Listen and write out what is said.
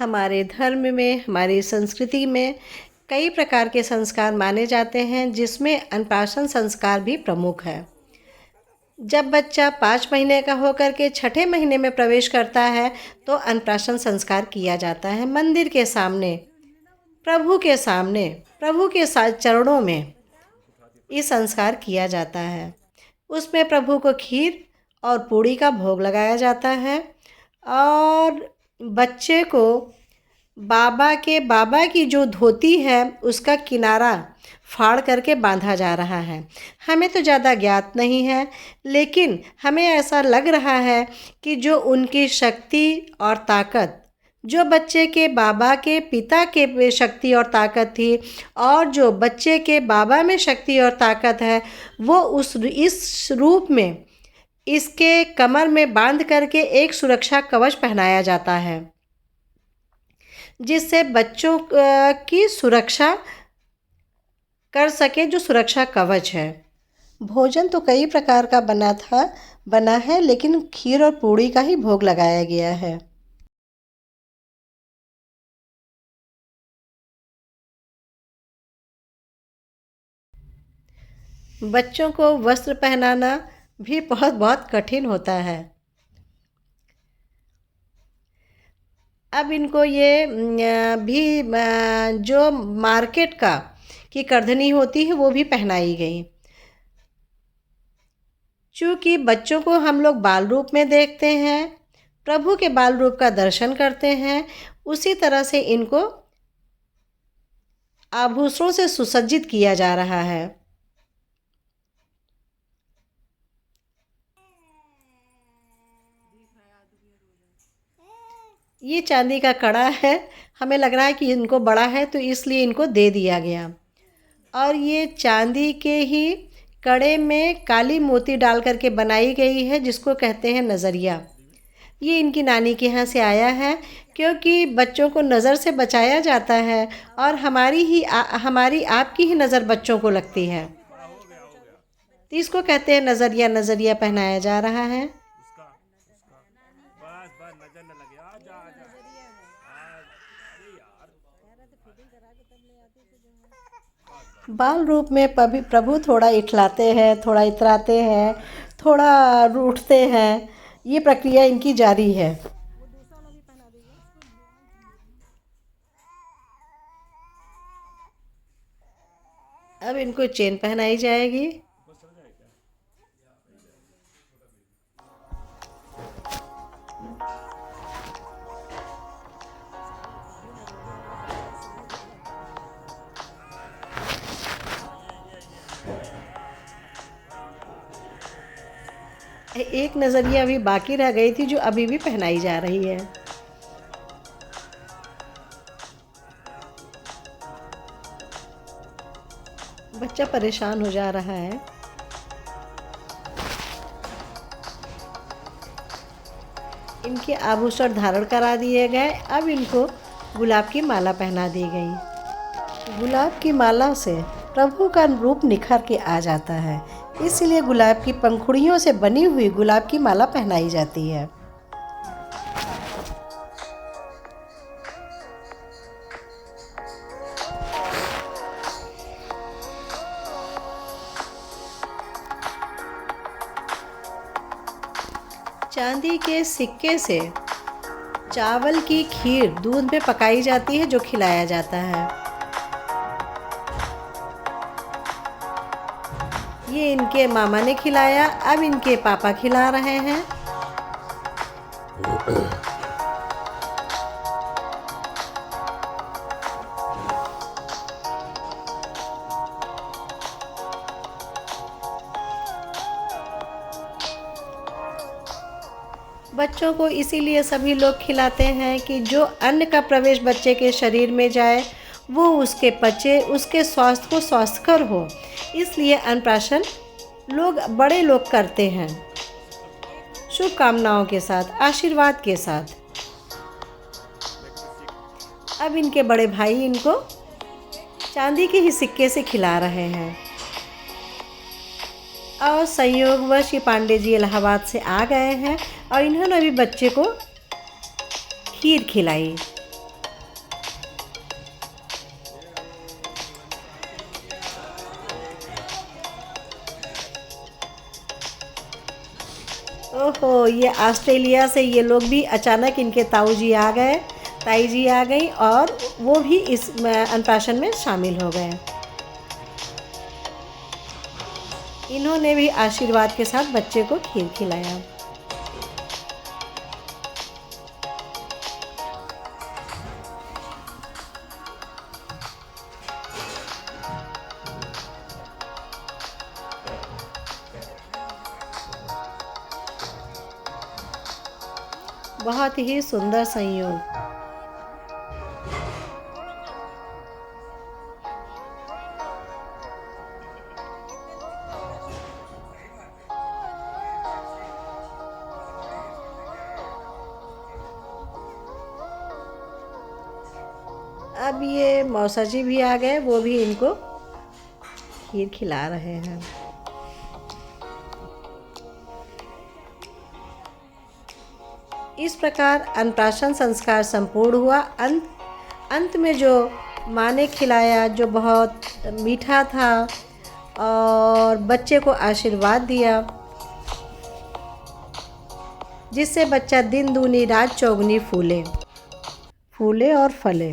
हमारे धर्म में, हमारी संस्कृति में कई प्रकार के संस्कार माने जाते हैं, जिसमें अन्नप्राशन संस्कार भी प्रमुख है। जब बच्चा 5 महीने का होकर के छठे महीने में प्रवेश करता है तो अन्नप्राशन संस्कार किया जाता है। मंदिर के सामने, प्रभु के सामने, प्रभु के चरणों में ये संस्कार किया जाता है। उसमें प्रभु को खीर और पूड़ी का भोग लगाया जाता है और बच्चे को बाबा की जो धोती है उसका किनारा फाड़ करके बांधा जा रहा है। हमें तो ज़्यादा ज्ञात नहीं है, लेकिन हमें ऐसा लग रहा है कि जो उनकी शक्ति और ताकत, जो बच्चे के बाबा के पिता के शक्ति और ताकत थी और जो बच्चे के बाबा में शक्ति और ताकत है, वो इस रूप में इसके कमर में बांध करके एक सुरक्षा कवच पहनाया जाता है, जिससे बच्चों की सुरक्षा कर सके, जो सुरक्षा कवच है। भोजन तो कई प्रकार का बना है, लेकिन खीर और पूड़ी का ही भोग लगाया गया है। बच्चों को वस्त्र पहनाना भी बहुत बहुत कठिन होता है। अब इनको ये भी जो मार्केट की करधनी होती है वो भी पहनाई गई। चूँकि बच्चों को हम लोग बाल रूप में देखते हैं, प्रभु के बाल रूप का दर्शन करते हैं, उसी तरह से इनको आभूषणों से सुसज्जित किया जा रहा है। ये चांदी का कड़ा है। हमें लग रहा है कि इनको बड़ा है तो इसलिए इनको दे दिया गया। और ये चांदी के ही कड़े में काली मोती डाल करके बनाई गई है, जिसको कहते हैं नज़रिया। ये इनकी नानी के यहाँ से आया है, क्योंकि बच्चों को नज़र से बचाया जाता है और हमारी आपकी ही नज़र बच्चों को लगती है, तो इसको कहते हैं नज़रिया। नज़रिया पहनाया जा रहा है। बाल रूप में प्रभु थोड़ा इठलाते हैं, थोड़ा इतराते हैं, थोड़ा रूठते हैं। ये प्रक्रिया इनकी जारी है। अब इनको चेन पहनाई जाएगी। एक नज़रिया अभी बाकी रह गई थी, जो अभी भी पहनाई जा रही है। बच्चा परेशान हो जा रहा है। इनके आभूषण धारण करा दिए गए। अब इनको गुलाब की माला पहना दी गई। गुलाब की माला से प्रभु का रूप निखर के आ जाता है, इसलिए गुलाब की पंखुड़ियों से बनी हुई गुलाब की माला पहनाई जाती है। चांदी के सिक्के से चावल की खीर दूध में पकाई जाती है, जो खिलाया जाता है। ये इनके मामा ने खिलाया, अब इनके पापा खिला रहे हैं। बच्चों को इसीलिए सभी लोग खिलाते हैं कि जो अन्न का प्रवेश बच्चे के शरीर में जाए वो उसके पचे, उसके स्वास्थ्य को स्वस्थकर हो। इसलिए अन्नप्राशन बड़े लोग करते हैं, शुभकामनाओं के साथ, आशीर्वाद के साथ। अब इनके बड़े भाई इनको चांदी के ही सिक्के से खिला रहे हैं। और संयोगवश ये पांडे जी इलाहाबाद से आ गए हैं और इन्होंने अभी बच्चे को खीर खिलाई। ओहो, ये ऑस्ट्रेलिया से ये लोग भी अचानक इनके ताऊ जी आ गए, ताई जी आ गई और वो भी इस अन्नप्राशन में शामिल हो गए। इन्होंने भी आशीर्वाद के साथ बच्चे को खीर खिलाया। बहुत ही सुंदर संयोग। अब ये मौसा जी भी आ गए, वो भी इनको खीर खिला रहे हैं। इस प्रकार अन्नप्राशन संस्कार संपूर्ण हुआ। अंत में जो माँ ने खिलाया, जो बहुत मीठा था और बच्चे को आशीर्वाद दिया, जिससे बच्चा दिन दूनी रात चौगुनी फूले और फले।